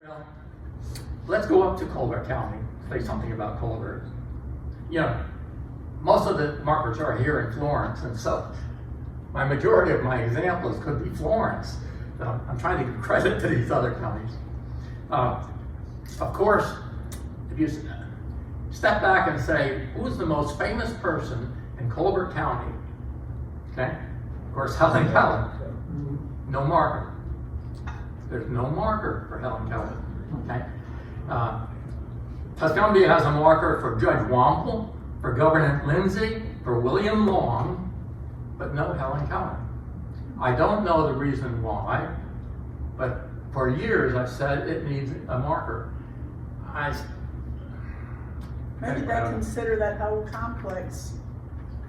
Well, let's go up to Colbert County, say something about Colbert. You know, most of the markers are here in Florence, and so my majority of my examples could be Florence. I'm trying to give credit to these other counties. Of course, if you step back and say, who's the most famous person in Colbert County? Okay, of course, Helen Keller. No marker. There's no marker for Helen Keller. Okay. Tuscumbia has a marker for Judge Wample, for Governor Lindsay, for William Long, but no Helen Keller. I don't know the reason why, but for years I've said it needs a marker. Maybe they consider that whole complex,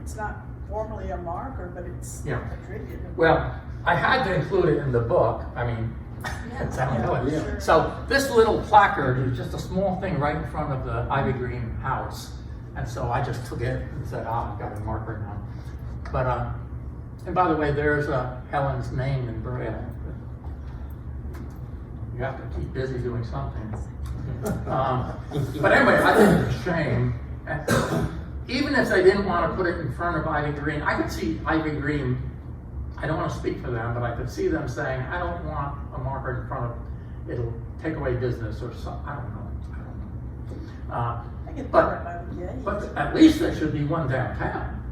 it's not formally a marker, but it's a tribute. Well, I had to include it in the book. I mean, it's Helen Keller. Sure. So this little placard is just a small thing right in front of the Ivy Green house. And so I just took it and said, I've got a marker now. But, and by the way, there's Helen's name in Braille. You have to keep busy doing something. But anyway, I think it's a shame. Even if they didn't want to put it in front of Ivy Green, I could see Ivy Green, I don't want to speak for them, but I could see them saying, I don't want a marker in front of, it'll take away business or something. I don't know. But at least there should be one downtown.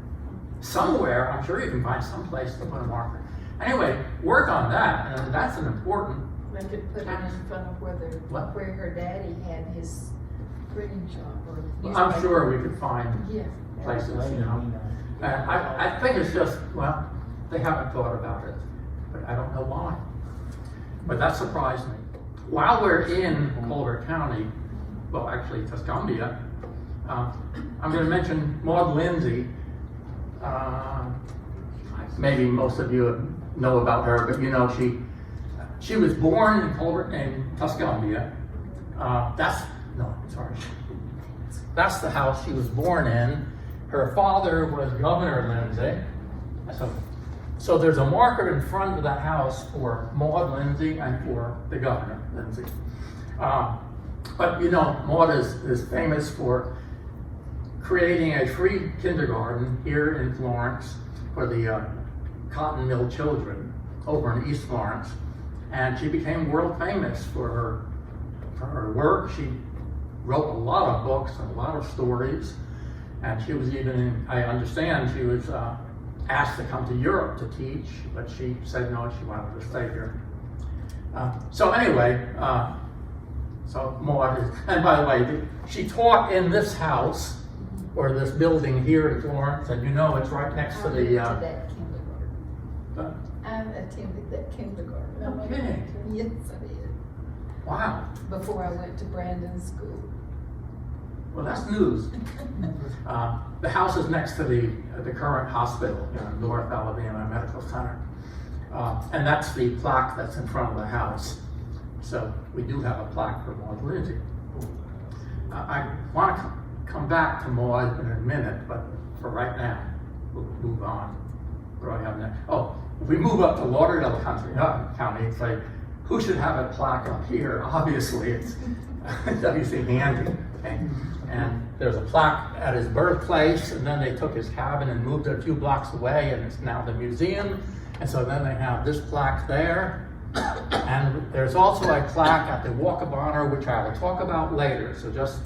Somewhere, I'm sure you can find some place to put a marker. Anyway, work on that, and that's an important. They could put it in front of where her daddy had his printing shop or I'm sure we could find places, you know. And I think it's just, well, they haven't thought about it, but I don't know why. But that surprised me. While we're in Colbert County, well, actually Tuscumbia, I'm going to mention Maud Lindsay. Maybe most of you know about her, but you know she was born in Colbert in Tuscumbia. That's the house she was born in. Her father was Governor Lindsay. So there's a marker in front of that house for Maud Lindsay and for the Governor Lindsay. But you know, Maud is famous for creating a free kindergarten here in Florence for the cotton mill children over in East Florence. And she became world famous for her work. She wrote a lot of books and a lot of stories. And she was even, I understand, she was asked to come to Europe to teach, but she said no, she wanted to stay here. So anyway, so Maud is, and by the way, she taught in this house, or this building here in Florence, and you know it's right next to the... that kindergarten. I attended that kindergarten. Okay. Yes, I did. Wow. Before I went to Brandon School. Well, that's news. The house is next to the current hospital, North Alabama Medical Center. And that's the plaque that's in front of the house. So we do have a plaque for Maud Lindsay. I want to come back to Maud in a minute, but for right now, we'll move on. What do I have next? Oh, if we move up to Lauderdale County, it's like, who should have a plaque up here? Obviously, it's W.C. Handy. Okay? And there's a plaque at his birthplace, and then they took his cabin and moved it a few blocks away, and it's now the museum. And so then they have this plaque there. And there's also a plaque at the Walk of Honor, which I will talk about later. So just,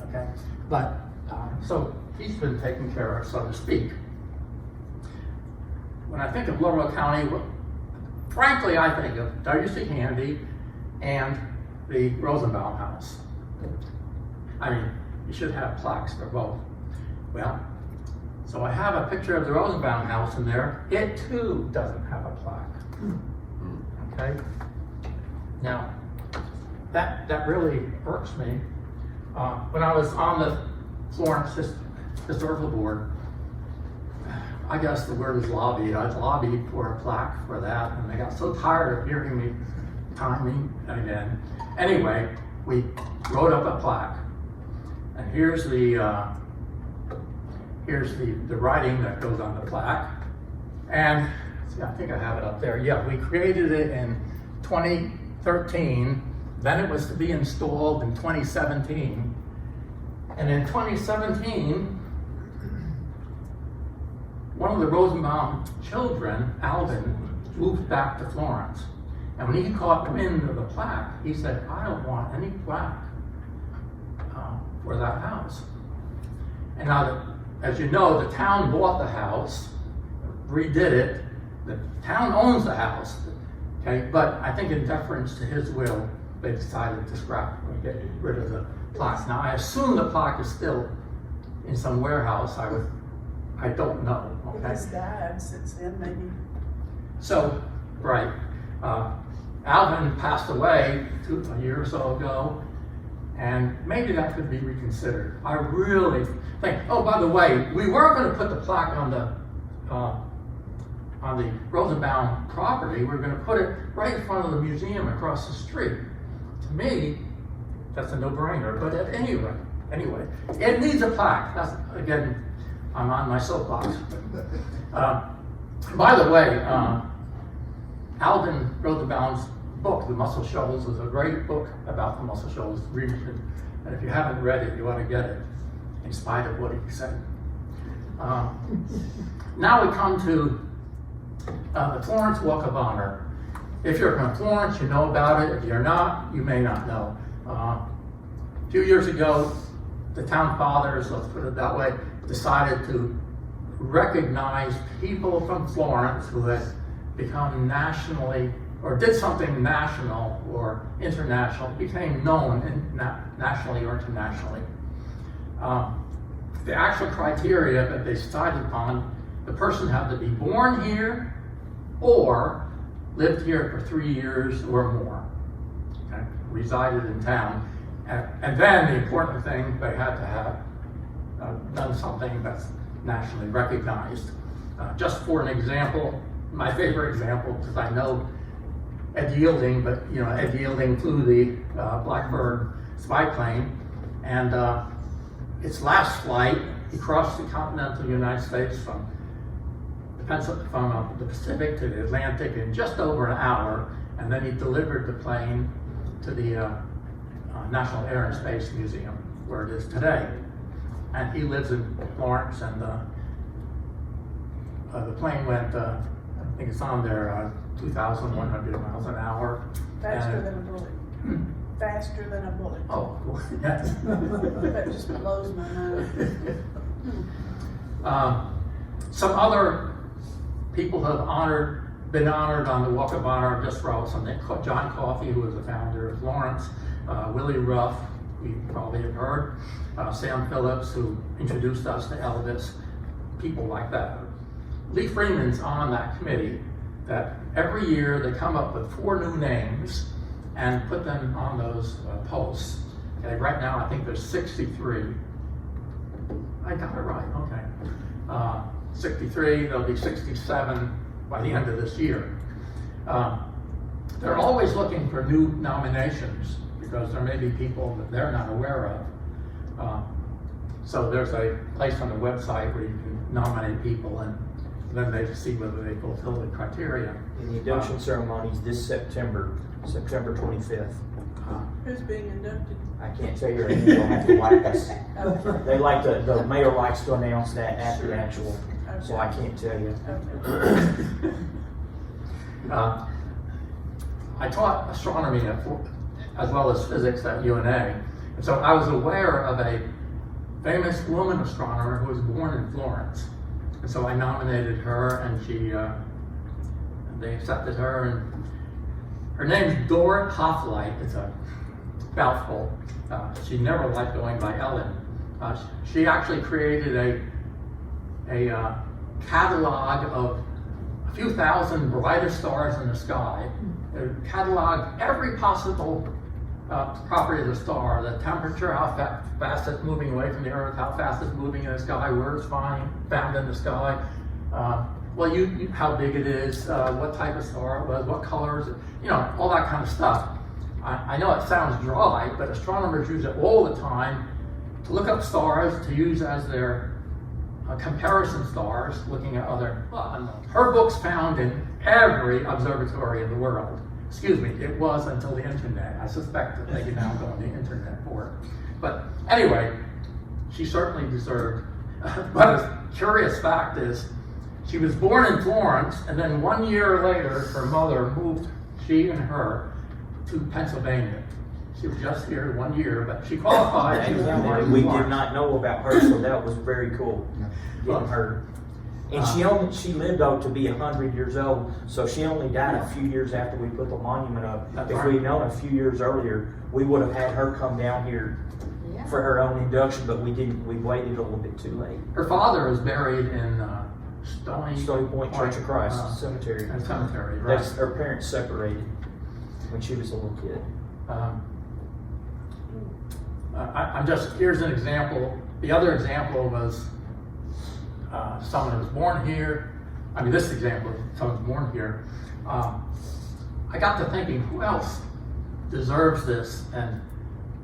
okay. But, so he's been taken care of, so to speak. When I think of Lauderdale County, frankly, I think of W.C. Handy and the Rosenbaum House. I mean, you should have plaques for both. Well, so I have a picture of the Rosenbaum House in there. It too doesn't have a plaque. Okay? Now, that really irks me. When I was on the Florence Historical Board, I guess the word is lobbied. I lobbied for a plaque for that, and they got so tired of hearing me timing again. Anyway, we wrote up a plaque, and here's the writing that goes on the plaque. And see, I think I have it up there. Yeah, we created it in 2013 Then it was to be installed in 2017. And in 2017, one of the Rosenbaum children, Alvin, moved back to Florence. And when he caught wind of the plaque, he said, I don't want any plaque for that house. And now, as you know, the town bought the house, redid it. The town owns the house, okay? But I think in deference to his will, they decided to scrap and get rid of the plaque. Now, I assume the plaque is still in some warehouse. I don't know, okay? His dad sits in, maybe. So, right. Alvin passed away a year or so ago, and maybe that could be reconsidered. I really think, oh, by the way, we weren't going to put the plaque on the Rosenbaum property. We were going to put it right in front of the museum across the street. To me, that's a no-brainer, but at any rate, anyway, it needs a plaque. That's, again, I'm on my soapbox. By the way, Alvin Rosenbaum's book, The Muscle Shoals, was a great book about the Muscle Shoals region. And if you haven't read it, you ought to get it, in spite of what he said. Now we come to the Florence Walk of Honor. If you're from Florence, you know about it. If you're not, you may not know. A few years ago, the town fathers, let's put it that way, decided to recognize people from Florence who had become nationally, or did something national or international, became known nationally or internationally. The actual criteria that they decided upon, the person had to be born here or lived here for 3 years or more, okay? Resided in town. And then the important thing, they had to have done something that's nationally recognized. Just for an example, my favorite example, because I know Ed Yielding, but you know, Ed Yielding flew the Blackbird spy plane, and its last flight, he crossed the continental United States from the Pacific to the Atlantic in just over an hour, and then he delivered the plane to the National Air and Space Museum, where it is today. And he lives in Florence, and the plane went, I think it's on there, 2,100 miles an hour. Faster than a bullet. Faster than a bullet. Oh, cool. Yes. That just blows my mind. Some other people have been honored on the Walk of Honor just for all something. John Coffey, who was the founder of Florence, Willie Ruff, you probably have heard, Sam Phillips, who introduced us to Elvis, people like that. Lee Freeman's on that committee that every year they come up with 4 new names and put them on those posts. Okay, right now I think there's 63. I got it right, okay. 63, there'll be 67 by the end of this year. They're always looking for new nominations because there may be people that they're not aware of. So there's a place on the website where you can nominate people, and then they see whether they fulfill the criteria. And the induction ceremony is this September 25th. Who's being inducted? I can't tell you her name, you'll have to like us. Okay. They like the mayor likes to announce that after the actual, so I can't tell you. Okay. I taught astronomy as well as physics at UNA, and so I was aware of a famous woman astronomer who was born in Florence. And so I nominated her, and they accepted her, and her name's Dorrit Hofflight. It's a mouthful. She never liked going by Ellen. She actually created a catalog of a few thousand brightest stars in the sky. It cataloged every possible property of the star, the temperature, how fast it's moving away from the Earth, how fast it's moving in the sky, where it's found in the sky, how big it is, what type of star it was, what colors, all that kind of stuff. I know it sounds dry, but astronomers use it all the time to look up stars to use as their comparison stars, looking at other. Her book's found in every observatory in the world. excuse me, it was until the internet. I suspect that they can now go on the internet for it. But anyway, she certainly deserved. But a curious fact is, she was born in Florence, and then 1 year later, her mother moved, she and her, to Pennsylvania. She was just here 1 year, but she qualified. She was born in We Florence. did not know about her, so that was very cool, getting her. And she lived to be 100 years old, so she only died a few years after we put the monument up. That's If right. we'd known a few years earlier, we would have had her come down here Yeah. for her own induction, but we didn't, we waited a little bit too late. Her father was buried in Stony Point Church of Christ Cemetery. Cemetery, right. That's, her parents separated when she was a little kid. I'm just, here's an example. The other example was someone who was born here. I mean, this example, someone was born here. I got to thinking, who else deserves this? And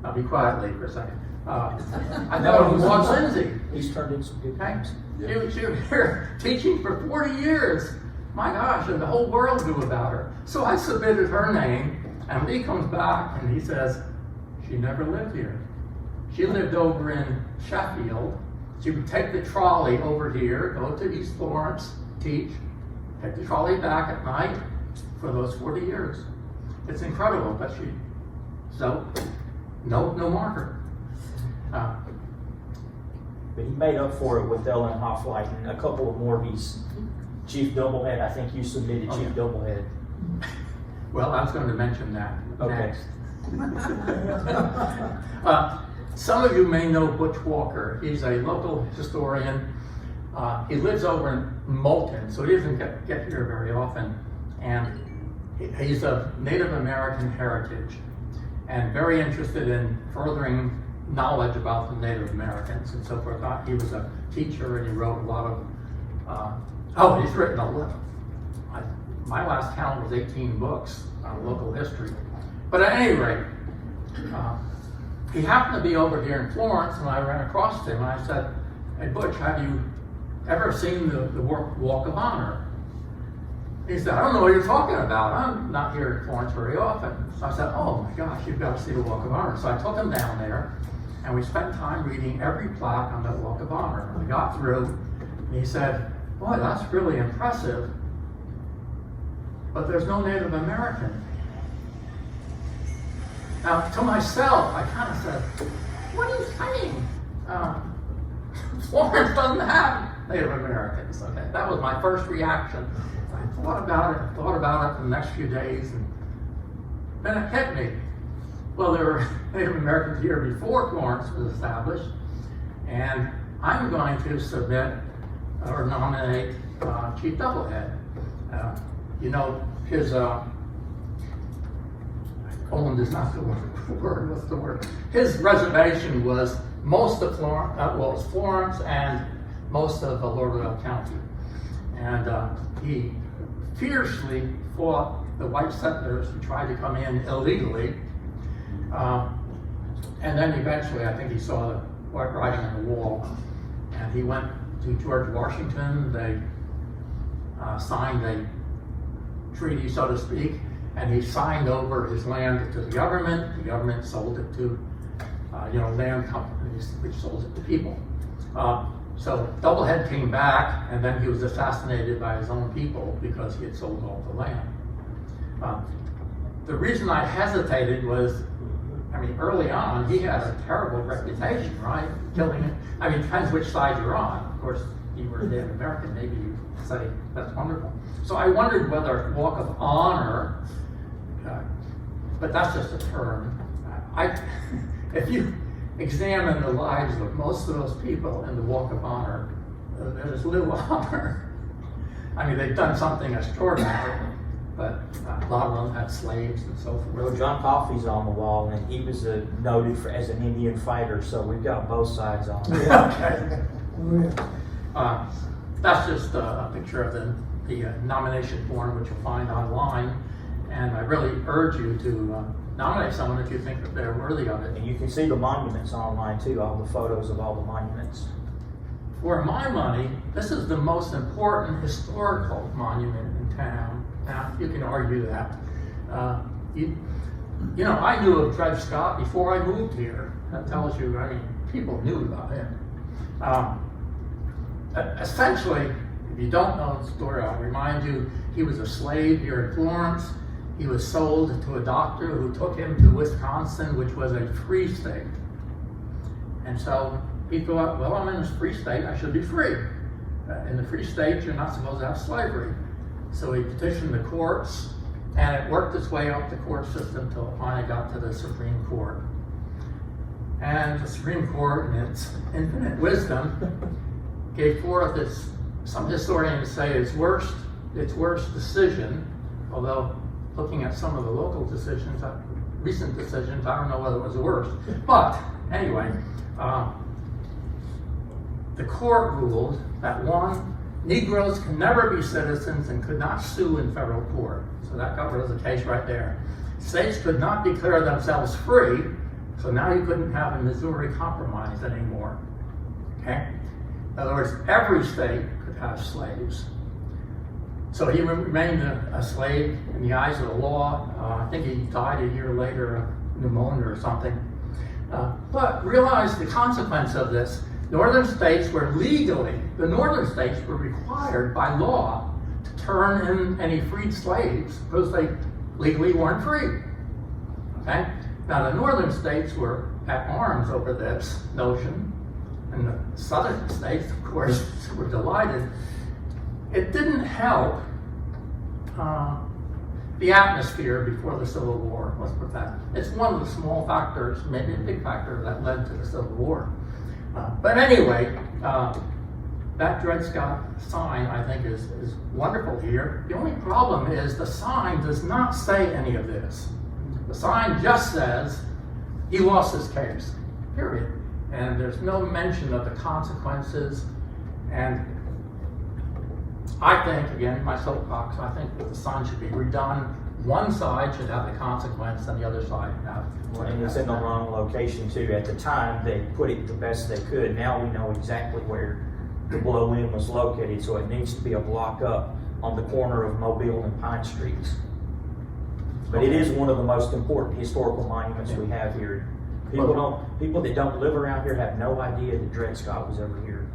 I'll be quiet, Lee, for a second. I know it was Lindsay. He's turned in some good Okay? things. She was here teaching for 40 years. My gosh, and the whole world knew about her. So I submitted her name, and Lee comes back and he says, she never lived here. She lived over in Sheffield. She would take the trolley over here, go to East Florence, teach, take the trolley back at night for those 40 years. It's incredible, but so no marker. But he made up for it with Ellen Hofflight and a couple of more. He's Chief Doublehead. I think you submitted Oh, Chief yeah. Doublehead. Well, I was going to mention that Okay. next. Some of you may know Butch Walker. He's a local historian. He lives over in Moulton, so he doesn't get here very often. And he's of Native American heritage and very interested in furthering knowledge about the Native Americans and so forth. He was a teacher and he wrote a lot of, he's written a lot. My last count was 18 books on local history. But at any rate, he happened to be over here in Florence and I ran across him and I said, hey Butch, have you ever seen the Walk of Honor? He said, I don't know what you're talking about. I'm not here in Florence very often. So I said, oh my gosh, you've got to see the Walk of Honor. So I took him down there and we spent time reading every plaque on that Walk of Honor. And we got through and he said, boy, that's really impressive, but there's no Native American. Now, to myself, I kind of said, what are you saying? Florence doesn't have Native Americans. Okay, that was my first reaction. I thought about it for the next few days, and then it hit me. Well, there were Native Americans here before Florence was established, and I'm going to submit or nominate Chief Doublehead. You know, his Poland is not the word. What's the word? His reservation was most of Florence, well, it was Florence and most of Lauderdale County, and he fiercely fought the white settlers who tried to come in illegally, and then eventually, I think he saw the white writing on the wall, and he went to George Washington. They signed a treaty, so to speak, and he signed over his land to the government. The government sold it to, land companies, which sold it to people. So Doublehead came back, and then he was assassinated by his own people because he had sold all the land. The reason I hesitated was, early on, he had a terrible reputation, right? Killing it. Depends which side you're on. Of course, you were a Native American, maybe you say, that's wonderful. So I wondered whether Walk of Honor, but that's just a term. If you examine the lives of most of those people in the Walk of Honor, there's little honor. They've done something extraordinary, but a lot of them had slaves and so forth. Well, John Coffey's on the wall, and he was noted as an Indian fighter, so we've got both sides on it. Okay. That's just a picture of the nomination form, which you'll find online. And I really urge you to nominate someone if you think that they're worthy of it. And you can see the monuments online too, all the photos of all the monuments. For my money, this is the most important historical monument in town. Now, you can argue that. You know, I knew of Dred Scott before I moved here. That tells you, I mean, people knew about him. Essentially, if you don't know the story, I'll remind you, he was a slave here in Florence. He was sold to a doctor who took him to Wisconsin, which was a free state. And so he thought, well, I'm in this free state, I should be free. In the free state, you're not supposed to have slavery. So he petitioned the courts, and it worked its way up the court system until it finally got to the Supreme Court. And the Supreme Court, in its infinite wisdom, gave forth its, some historians say, its worst decision, although looking at some of the local decisions, recent decisions, I don't know whether it was the worst. But anyway, the court ruled that one, Negroes can never be citizens and could not sue in federal court. So that got rid of the case right there. States could not declare themselves free, so now you couldn't have a Missouri Compromise anymore. Okay? In other words, every state could have slaves. So he remained a slave in the eyes of the law. I think he died a year later of pneumonia or something. But realize the consequence of this. Northern states were legally, the northern states were required by law to turn in any freed slaves because they legally weren't free. Okay? Now the northern states were at arms over this notion, and the southern states, of course, were delighted. It didn't help the atmosphere before the Civil War, let's put that. It's one of the small factors, maybe a big factor, that led to the Civil War. But anyway, that Dred Scott sign, I think, is wonderful here. The only problem is the sign does not say any of this. The sign just says he lost his case, period. And there's no mention of the consequences. And I think, again, my soapbox, I think that the sign should be redone. One side should have the consequence and the other side have. And it's in the wrong location too. At the time, they put it the best they could. Now we know exactly where the blow-in was located, so it needs to be a block up on the corner of Mobile and Pine Streets. But it is one of the most important historical monuments we have here. People that don't live around here have no idea that Dred Scott was ever here.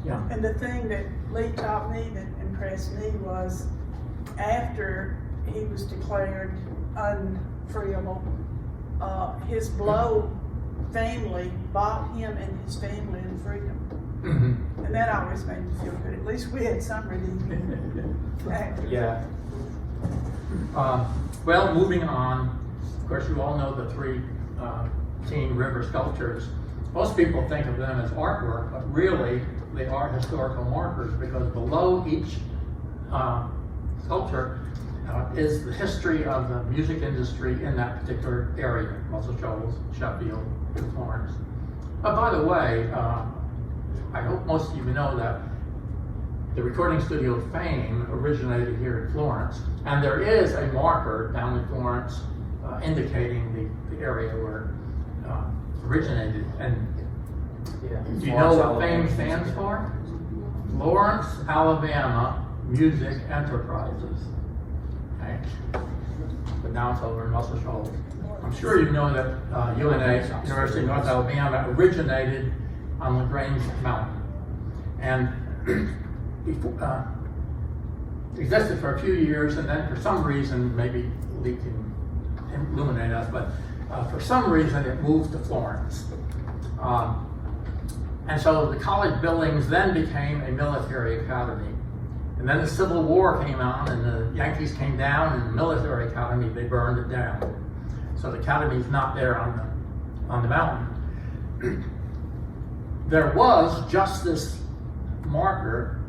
Yeah. And the thing that Lee taught me that impressed me was after he was declared unfreeable, his Blow family bought him and his family in freedom. Mm-hmm. And that always made me feel good. At least we had some redeeming factor. Yeah. Well, moving on, of course, you all know the three Teen River sculptures. Most people think of them as artwork, but really they are historical markers because below each sculpture is the history of the music industry in that particular area, Muscle Shoals, Sheffield, and Florence. By the way, I hope most of you know that the Recording Studio of Fame originated here in Florence, and there is a marker down in Florence indicating the area where it originated. And do you know what Fame stands for? Florence, Alabama Music Enterprises. Okay. But now it's over in Muscle Shoals. I'm sure you know that UNA, University of North Alabama, originated on LaGrange Mountain. And before, existed for a few years, and then for some reason, maybe Lee can illuminate us, but for some reason it moved to Florence. And so the college buildings then became a military academy. And then the Civil War came on, and the Yankees came down, and the military academy, they burned it down. So the academy's not there on the mountain. There was just this marker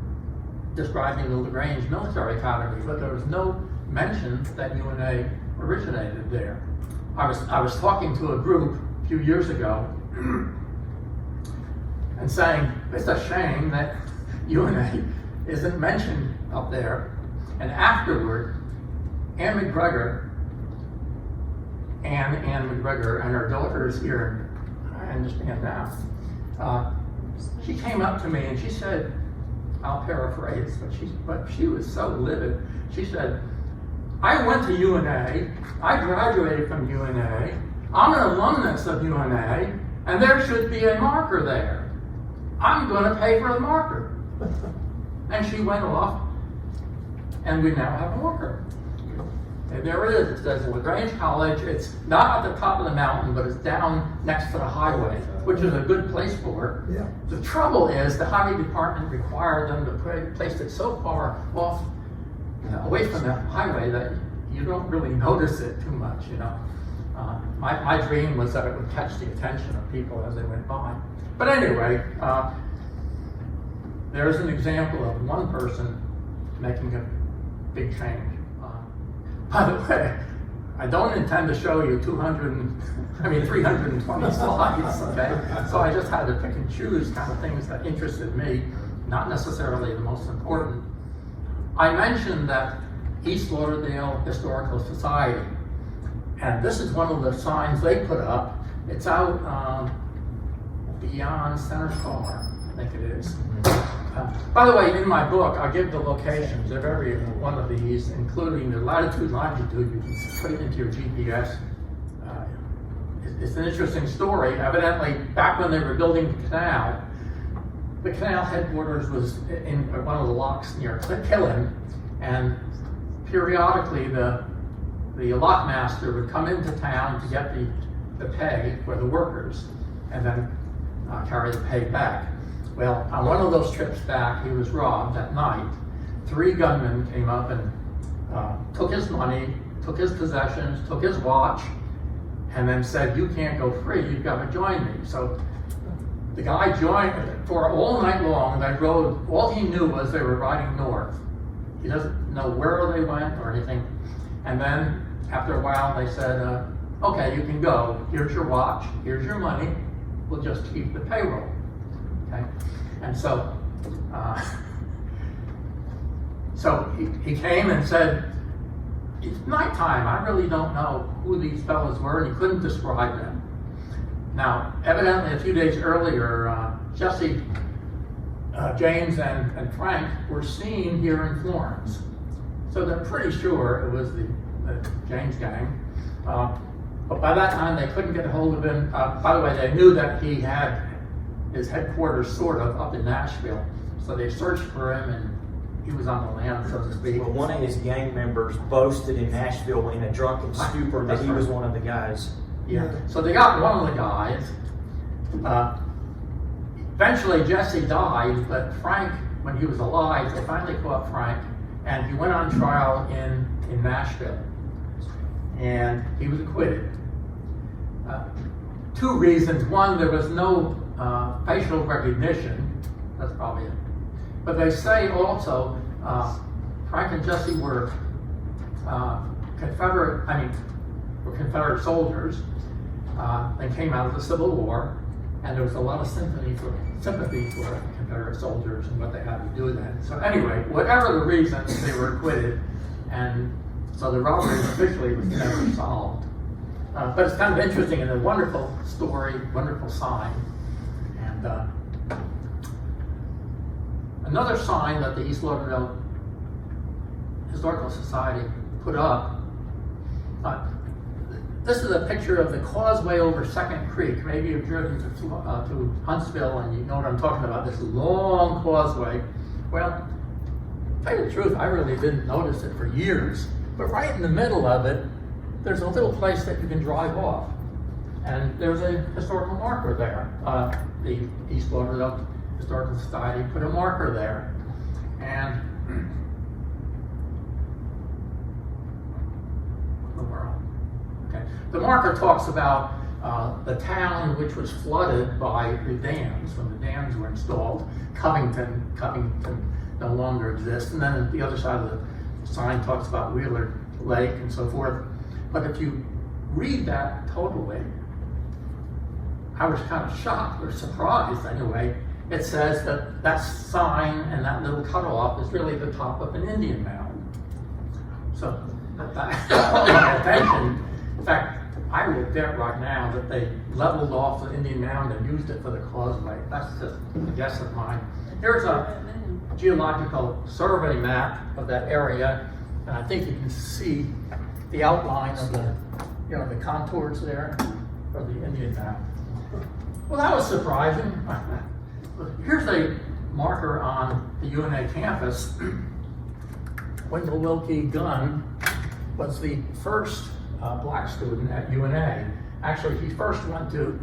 describing the LaGrange Military Academy, but there was no mention that UNA originated there. I was talking to a group a few years ago and saying, it's a shame that UNA isn't mentioned up there. And afterward, Ann McGregor and her daughter is here, I understand now. She came up to me and she said, I'll paraphrase, but she was so livid. She said, I went to UNA, I graduated from UNA, I'm an alumnus of UNA, and there should be a marker there. I'm going to pay for the marker. And she went off, and we now have a marker. And there it is. It says LaGrange College. It's not at the top of the mountain, but it's down next to the highway, which is a good place for it. Yeah. The trouble is the highway department required them to place it so far off, away from the highway that you don't really notice it too much, you know. My dream was that it would catch the attention of people as they went by. But anyway, there's an example of one person making a big change. By the way, I don't intend to show you 320 slides, okay? So I just had to pick and choose kind of things that interested me, not necessarily the most important. I mentioned that East Lauderdale Historical Society, and this is one of the signs they put up. It's out beyond Center Star, I think it is. By the way, in my book, I'll give the locations of every one of these, including the latitude and longitude. You can put it into your GPS. It's an interesting story. Evidently, back when they were building the canal headquarters was in one of the locks near Killen, and periodically the lockmaster would come into town to get the pay for the workers, and then carry the pay back. Well, on one of those trips back, he was robbed at night. 3 gunmen came up and took his money, took his possessions, took his watch, and then said, "You can't go free, you've got to join me." So the guy joined for all night long. They rode, all he knew was they were riding north. He doesn't know where they went or anything. And then after a while, they said, "Okay, you can go. Here's your watch, here's your money. We'll just keep the payroll." Okay, and so he came and said, "It's nighttime. I really don't know who these fellows were," and he couldn't describe them. Now, evidently, a few days earlier, Jesse, James, and Frank were seen here in Florence, so they're pretty sure it was the James gang. But by that time, they couldn't get a hold of him. By the way, they knew that he had his headquarters sort of up in Nashville. So they searched for him, and he was on the lam, so to speak. Well, one of his gang members boasted in Nashville in a drunken stupor that he was one of the guys. Yeah. So they got one of the guys. Eventually, Jesse died, but Frank, when he was alive, they finally caught Frank, and he went on trial in Nashville. And he was acquitted. 2 reasons. One, there was no facial recognition. That's probably it. But they say also Frank and Jesse were Confederate soldiers. They came out of the Civil War, and there was a lot of sympathy for Confederate soldiers and what they had to do then. So anyway, whatever the reasons, they were acquitted, and so the robbery officially was never solved. But it's kind of interesting and a wonderful story, wonderful sign. And another sign that the East Lauderdale Historical Society put up, this is a picture of the causeway over Second Creek. Maybe you've driven to Huntsville and you know what I'm talking about, this long causeway. Well, to tell you the truth, I really didn't notice it for years. But right in the middle of it, there's a little place that you can drive off. And there's a historical marker there. The East Lauderdale Historical Society put a marker there. And the marker talks about the town which was flooded by the dams when the dams were installed. Covington no longer exists. And then the other side of the sign talks about Wheeler Lake and so forth. But if you read that totally, I was kind of shocked or surprised anyway. It says that that sign and that little cutoff is really the top of an Indian mound. So that caught my attention. In fact, I would bet right now that they leveled off the Indian mound and used it for the causeway. That's just a guess of mine. Here's a geological survey map of that area. And I think you can see the outline of the, the contours there for the Indian map. Well, that was surprising. Here's a marker on the UNA campus. Wendell Wilkie Gunn was the first black student at UNA. Actually, he first went to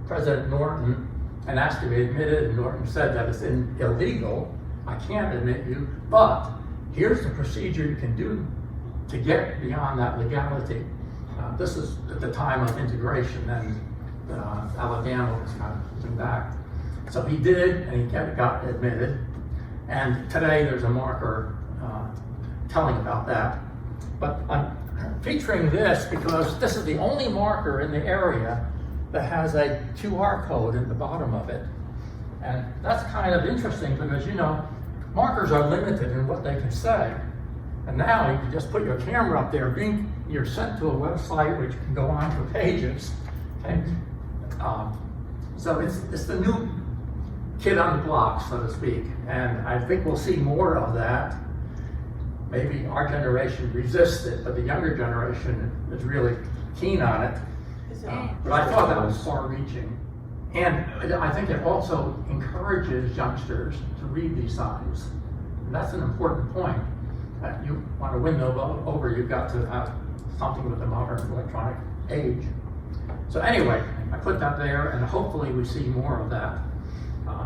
President Norton and asked to be admitted, and Norton said that it's illegal. I can't admit you, but here's the procedure you can do to get beyond that legality. This is at the time of integration, and Alabama was kind of pushing back. So he did, and he got admitted. And today there's a marker telling about that. But I'm featuring this because this is the only marker in the area that has a QR code in the bottom of it. And that's kind of interesting because, markers are limited in what they can say. And now you can just put your camera up there, you're sent to a website which can go on for pages. Okay? So it's the new kid on the block, so to speak. And I think we'll see more of that. Maybe our generation resists it, but the younger generation is really keen on it. But I thought that was far-reaching. And I think it also encourages youngsters to read these signs. And that's an important point. You want to win them over, you've got to have something with the modern electronic age. So anyway, I put that there, and hopefully we see more of that.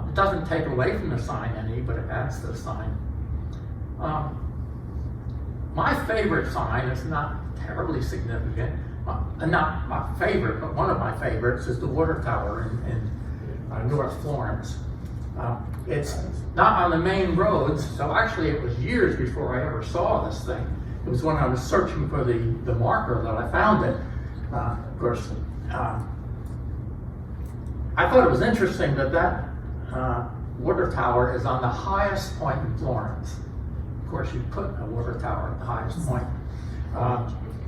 It doesn't take away from the sign any, but it adds to the sign. My favorite sign is not terribly significant. Not my favorite, but one of my favorites is the water tower in North Florence. It's not on the main roads, so actually it was years before I ever saw this thing. It was when I was searching for the marker that I found it. Of course, I thought it was interesting that water tower is on the highest point in Florence. Of course, you put a water tower at the highest point.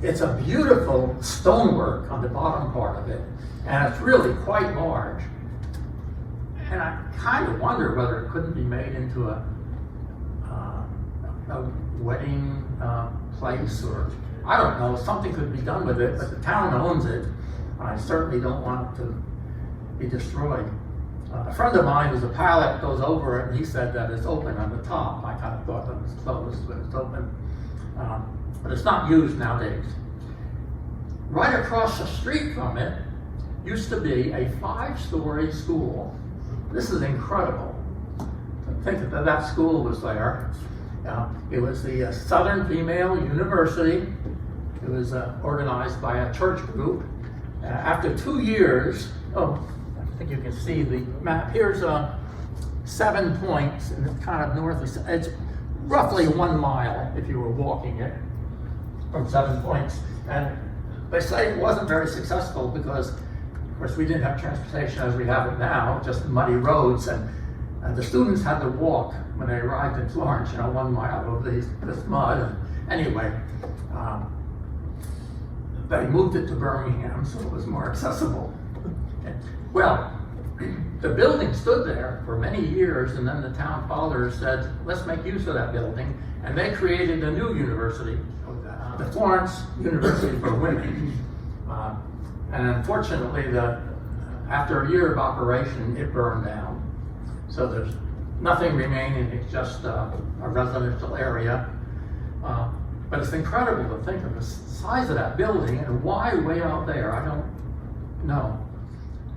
It's a beautiful stonework on the bottom part of it, and it's really quite large. And I kind of wonder whether it couldn't be made into a wedding place, or I don't know, something could be done with it, but the town owns it. I certainly don't want it to be destroyed. A friend of mine who's a pilot goes over it, and he said that it's open on the top. I kind of thought that it was closed, but it's open. But it's not used nowadays. Right across the street from it used to be a 5-story school. This is incredible. To think that that school was there. It was the Southern Female University. It was organized by a church group. After 2 years, I think you can see the map. Here's 7 points, and it's kind of north of, it's roughly 1 mile if you were walking it from 7 points. And they say it wasn't very successful because, of course, we didn't have transportation as we have it now, just muddy roads, and the students had to walk when they arrived in Florence, 1 mile over this mud. And anyway, they moved it to Birmingham so it was more accessible. Well, the building stood there for many years, and then the town fathers said, let's make use of that building, and they created a new university, the Florence University for Women. And unfortunately, after a year of operation, it burned down. So there's nothing remaining, it's just a residential area. But it's incredible to think of the size of that building and why way out there, I don't know.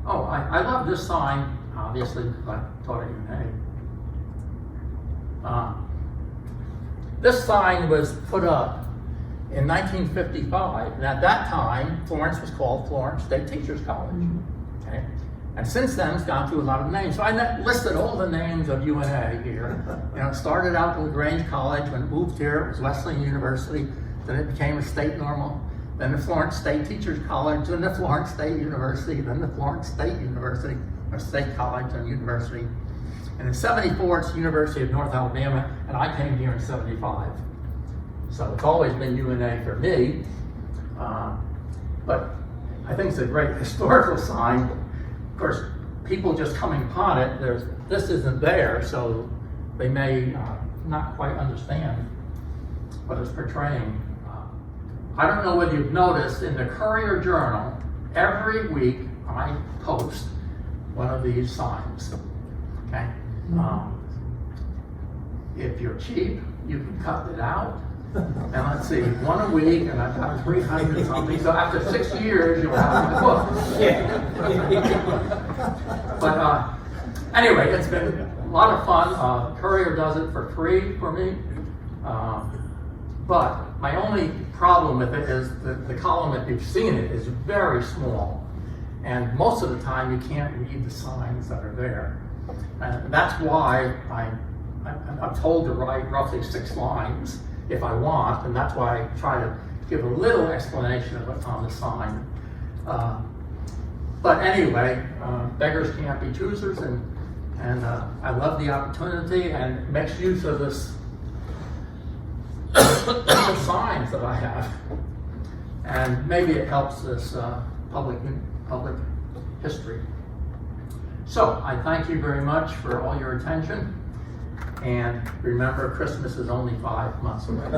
Oh, I love this sign, obviously, because I taught at UNA. This sign was put up in 1955, and at that time, Florence was called Florence State Teachers College. Okay? And since then, it's gone through a lot of names. So I listed all the names of UNA here. It started out with LaGrange College. When it moved here, it was Wesleyan University. Then it became a state normal. Then the Florence State Teachers College, then the Florence State University, then the Florence State University, or State College and University. And in '74, it's University of North Alabama, and I came here in '75. So it's always been UNA for me. But I think it's a great historical sign. Of course, people just coming upon it, this isn't there, so they may not quite understand. what it's portraying. I don't know whether you've noticed in the Courier Journal, every week I post one of these signs. Okay? If you're cheap, you can cut it out. And let's see, one a week, and I've got 300 something. So after 6 years, you'll have the book. But anyway, it's been a lot of fun. Courier does it for free for me. But my only problem with it is the column, if you've seen it, is very small. And most of the time, you can't read the signs that are there. And that's why I'm told to write roughly 6 lines if I want, and that's why I try to give a little explanation of what's on the sign. But anyway, beggars can't be choosers, and I love the opportunity and makes use of this signs that I have, and maybe it helps this public history. So I thank you very much for all your attention, and remember, Christmas is only 5 months away.